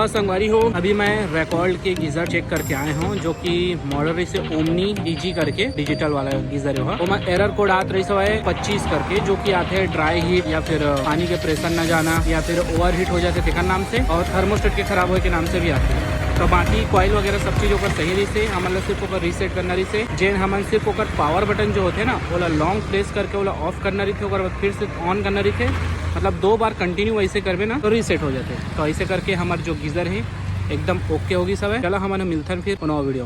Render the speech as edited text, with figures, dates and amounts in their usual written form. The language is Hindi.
संगवारी हो, अभी मैं रेकॉर्ड के गीजर चेक करके आए हूँ, जो कि मॉडल से ओमनी डीजी करके डिजिटल वाला गीजर है। वो एरर कोड आत रही सो है 25 करके, जो कि आते हैं ड्राई हीट या फिर पानी के प्रेशर न जाना या फिर ओवर हीट हो जाते थे नाम से, और थर्मोस्टेट के खराब होने के नाम से भी आते हैं। तो बाकी कॉइल वगैरह सब चीज़ ओकर सही रही से, हमारे सिर्फ ओकर रीसेट करना रही से, जेन हमारे सिर्फ ओकर पावर बटन जो होते ना वो लॉन्ग प्रेस करके वो ऑफ करना रही थे, और बाद फिर से ऑन करना रही थे। मतलब 2 बार कंटिन्यू ऐसे करवे ना तो रीसेट हो जाते। तो ऐसे करके हमारे जो गीज़र है एकदम ओके होगी सब है। चलो हमारे मिलते हैं फिर नया वीडियो में।